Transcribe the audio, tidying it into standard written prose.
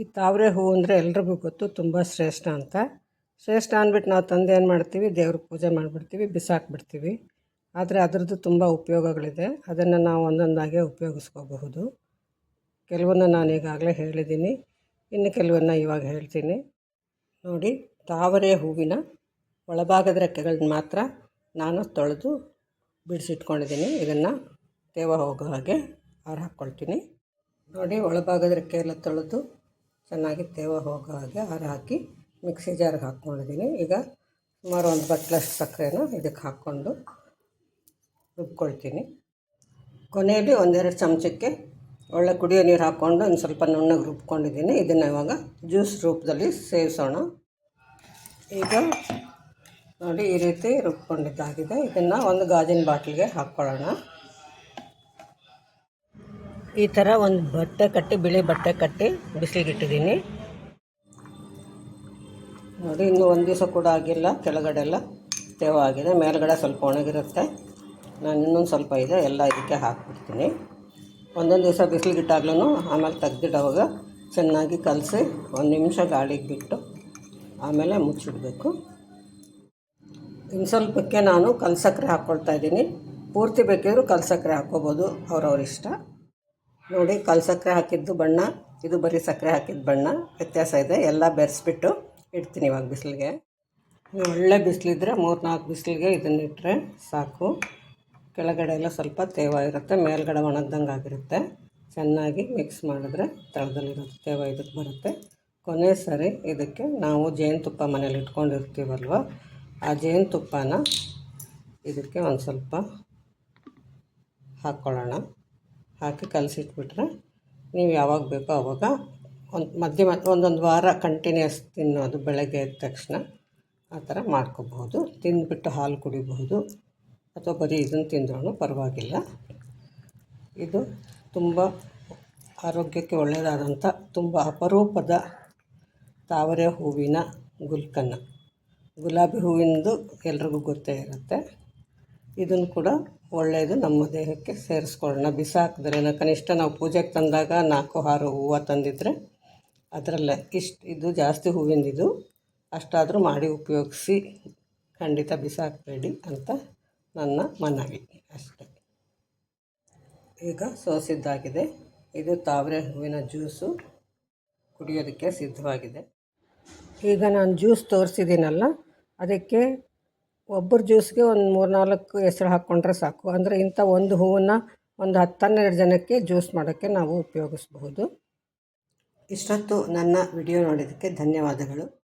ಈ ತಾವರೆ ಹೂವು ಅಂದರೆ ಎಲ್ರಿಗೂ ಗೊತ್ತು, ತುಂಬ ಶ್ರೇಷ್ಠ ಅಂತ. ಶ್ರೇಷ್ಠ ಅಂದ್ಬಿಟ್ಟು ನಾವು ತಂದು ಏನು ಮಾಡ್ತೀವಿ, ದೇವ್ರಿಗೆ ಪೂಜೆ ಮಾಡಿಬಿಡ್ತೀವಿ, ಬಿಸಾಕ್ಬಿಡ್ತೀವಿ. ಆದರೆ ಅದರದ್ದು ತುಂಬ ಉಪಯೋಗಗಳಿದೆ. ಅದನ್ನು ನಾವು ಒಂದೊಂದಾಗೆ ಉಪಯೋಗಿಸ್ಕೋಬಹುದು. ಕೆಲವನ್ನು ನಾನು ಈಗಾಗಲೇ ಹೇಳಿದ್ದೀನಿ, ಇನ್ನು ಕೆಲವನ್ನು ಇವಾಗ ಹೇಳ್ತೀನಿ ನೋಡಿ. ತಾವರೆ ಹೂವಿನ ಒಳಭಾಗದ ರೆಕ್ಕೆಗಳನ್ನ ಮಾತ್ರ ನಾನು ತೊಳೆದು ಬಿಡಿಸಿಟ್ಕೊಂಡಿದ್ದೀನಿ. ಇದನ್ನು ತೇವ ಹೋಗೋ ಹಾಗೆ ಆರು ಹಾಕ್ಕೊಳ್ತೀನಿ ನೋಡಿ. ಒಳಭಾಗದ ರೆಕ್ಕೆ ಎಲ್ಲ ತೊಳೆದು ಚೆನ್ನಾಗಿ ತೇವ ಹೋಗೋ ಹಾಗೆ ಆರು ಹಾಕಿ ಮಿಕ್ಸಿ ಜಾರ್ಗೆ ಹಾಕ್ಕೊಂಡಿದ್ದೀನಿ. ಈಗ ಸುಮಾರು ಒಂದು ಬಟ್ಲಷ್ಟು ಸಕ್ಕರೆನ ಇದಕ್ಕೆ ಹಾಕ್ಕೊಂಡು ರುಬ್ಕೊಳ್ತೀನಿ. ಕೊನೆಯಲ್ಲಿ ಒಂದೆರಡು ಚಮಚಕ್ಕೆ ಒಳ್ಳೆ ಕುಡಿಯೋ ನೀರು ಹಾಕ್ಕೊಂಡು ಇನ್ನು ಸ್ವಲ್ಪ ನುಣ್ಣಗೆ ರುಬ್ಕೊಂಡಿದ್ದೀನಿ. ಇದನ್ನು ಇವಾಗ ಜ್ಯೂಸ್ ರೂಪದಲ್ಲಿ ಸೇವಿಸೋಣ. ಈಗ ನೋಡಿ, ಈ ರೀತಿ ರುಬ್ಕೊಂಡಿದ್ದಾಗಿದೆ. ಇದನ್ನು ಒಂದು ಗಾಜಿನ ಬಾಟ್ಲಿಗೆ ಹಾಕ್ಕೊಳ್ಳೋಣ. ಈ ಥರ ಒಂದು ಬಟ್ಟೆ ಕಟ್ಟಿ, ಬಿಳಿ ಬಟ್ಟೆ ಕಟ್ಟಿ ಬಿಸಿಲಿಗಿಟ್ಟಿದ್ದೀನಿ ನೋಡಿ. ಇನ್ನೂ ಒಂದು ದಿವಸ ಕೂಡ ಆಗಿಲ್ಲ, ಕೆಳಗಡೆ ಎಲ್ಲ ತೇವ ಆಗಿದೆ, ಮೇಲ್ಗಡೆ ಸ್ವಲ್ಪ ಒಣಗಿರುತ್ತೆ. ನಾನು ಇನ್ನೊಂದು ಸ್ವಲ್ಪ ಇದೆ, ಎಲ್ಲ ಇದಕ್ಕೆ ಹಾಕ್ಬಿಡ್ತೀನಿ. ಒಂದೊಂದು ದಿವಸ ಬಿಸಿಲಿಗಿಟ್ಟಾಗ್ಲೂ ಆಮೇಲೆ ತೆಗ್ದಿಡೋವಾಗ ಚೆನ್ನಾಗಿ ಕಲಸಿ ಒಂದು ನಿಮಿಷ ಗಾಳಿಗೆ ಬಿಟ್ಟು ಆಮೇಲೆ ಮುಚ್ಚಿಡಬೇಕು. ಇನ್ನು ಸ್ವಲ್ಪಕ್ಕೆ ನಾನು ಕಲ್ಲು ಸಕ್ಕರೆ ಹಾಕ್ಕೊಳ್ತಾಯಿದ್ದೀನಿ. ಪೂರ್ತಿ ಬೇಕಿದ್ದರೂ ಕಲ್ಲು ಸಕ್ಕರೆ ಹಾಕ್ಕೋಬೋದು, ಅವ್ರವ್ರ ಇಷ್ಟ ನೋಡಿ. ಕಲ್ಲು ಸಕ್ಕರೆ ಹಾಕಿದ್ದು ಬಣ್ಣ, ಇದು ಬರೀ ಸಕ್ಕರೆ ಹಾಕಿದ್ದು ಬಣ್ಣ ವ್ಯತ್ಯಾಸ ಇದೆ. ಎಲ್ಲ ಬೆರೆಸ್ಬಿಟ್ಟು ಇಡ್ತೀನಿ ಇವಾಗ ಬಿಸಿಲಿಗೆ. ಒಳ್ಳೆ ಬಿಸಿಲಿದ್ರೆ 3-4 ಬಿಸಿಲಿಗೆ ಇದನ್ನಿಟ್ಟರೆ ಸಾಕು. ಕೆಳಗಡೆ ಎಲ್ಲ ಸ್ವಲ್ಪ ತೇವ ಇರುತ್ತೆ, ಮೇಲ್ಗಡೆ ಒಣಗ್ದಂಗೆ ಆಗಿರುತ್ತೆ. ಚೆನ್ನಾಗಿ ಮಿಕ್ಸ್ ಮಾಡಿದ್ರೆ ತಳದಲ್ಲಿರುತ್ತೆ ತೇವ ಇದಕ್ಕೆ ಬರುತ್ತೆ. ಕೊನೆ ಸರಿ ಇದಕ್ಕೆ ನಾವು ಜೇನುತುಪ್ಪ ಮನೇಲಿ ಇಟ್ಕೊಂಡಿರ್ತೀವಲ್ವ, ಆ ಜೇನುತುಪ್ಪನ ಇದಕ್ಕೆ ಒಂದು ಸ್ವಲ್ಪ ಹಾಕ್ಕೊಳ್ಳೋಣ. ಹಾಕಿ ಕಲಸಿಟ್ಬಿಟ್ರೆ ನೀವು ಯಾವಾಗ ಬೇಕೋ ಆವಾಗ ಒಂದೊಂದು ವಾರ ಕಂಟಿನ್ಯೂಸ್ ತಿನ್ನೋದು, ಬೆಳಗ್ಗೆ ಎದ್ದ ತಕ್ಷಣ ಆ ಥರ ಮಾಡ್ಕೋಬಹುದು. ತಿಂದುಬಿಟ್ಟು ಹಾಲು ಕುಡಿಬಹುದು, ಅಥವಾ ಬರೀ ಇದನ್ನು ತಿಂದ್ರೂ ಪರವಾಗಿಲ್ಲ. ಇದು ತುಂಬ ಆರೋಗ್ಯಕ್ಕೆ ಒಳ್ಳೆಯದಾದಂಥ ತುಂಬ ಅಪರೂಪದ ತಾವರೆ ಹೂವಿನ ಗುಲ್ಕನ್ನ. ಗುಲಾಬಿ ಹೂವಿಂದು ಎಲ್ರಿಗೂ ಗೊತ್ತೇ ಇರುತ್ತೆ. ಇದನ್ನು ಕೂಡ ಒಳ್ಳೆಯದು, ನಮ್ಮ ದೇಹಕ್ಕೆ ಸೇರಿಸ್ಕೊಳ್ಳೋಣ. ಬಿಸಾಕಿದ್ರೆ ಕನಿಷ್ಠ ನಾವು ಪೂಜೆಗೆ ತಂದಾಗ 4-6 ಹೂವು ತಂದಿದ್ದರೆ ಅದರಲ್ಲೇ ಇದು ಜಾಸ್ತಿ ಹೂವಿಂದಿದು, ಅಷ್ಟಾದರೂ ಮಾಡಿ ಉಪಯೋಗಿಸಿ, ಖಂಡಿತ ಬಿಸಾಕಬೇಡಿ ಅಂತ ನನ್ನ ಮನವಿ ಅಷ್ಟೇ. ಈಗ ಸೋಸಿದ್ದಾಗಿದೆ. ಇದು ತಾವರೆ ಹೂವಿನ ಜ್ಯೂಸು ಕುಡಿಯೋದಕ್ಕೆ ಸಿದ್ಧವಾಗಿದೆ. ಈಗ ನಾನು ಜ್ಯೂಸ್ ತೋರಿಸಿದ್ದೀನಲ್ಲ, ಅದಕ್ಕೆ ಒಬ್ಬರು ಜ್ಯೂಸ್ಗೆ ಒಂದು 3-4 ಹೆಸರು ಹಾಕ್ಕೊಂಡ್ರೆ ಸಾಕು. ಅಂದರೆ ಇಂಥ ಒಂದು ಹೂವನ್ನು ಒಂದು 10-12 ಜನಕ್ಕೆ ಜ್ಯೂಸ್ ಮಾಡೋಕ್ಕೆ ನಾವು ಉಪಯೋಗಿಸ್ಬಹುದು. ಇಷ್ಟೊತ್ತು ನನ್ನ ವಿಡಿಯೋ ನೋಡಿದ್ದಕ್ಕೆ ಧನ್ಯವಾದಗಳು.